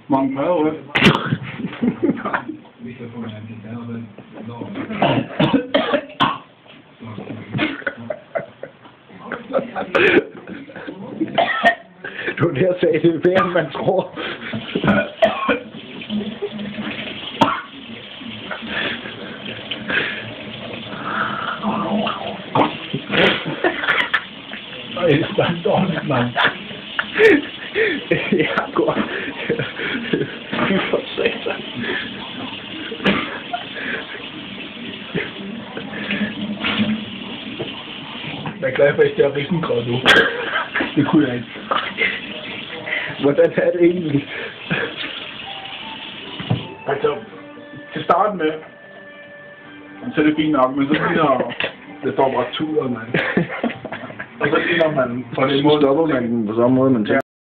Man prøver det. Du er der sagde, det er mere, end man tror. Det er bare dårligt, mand. Ja, godt. Fy for satan. Jeg er glad for, at jeg er risengrød nu. Det kunne jeg ikke. Hvordan er det egentlig? Altså, til start med, så er det fint nok, men så ligner det står bare tuder, mand. Og så ligner man på den måde. Så stopper man den på samme måde, man tænker.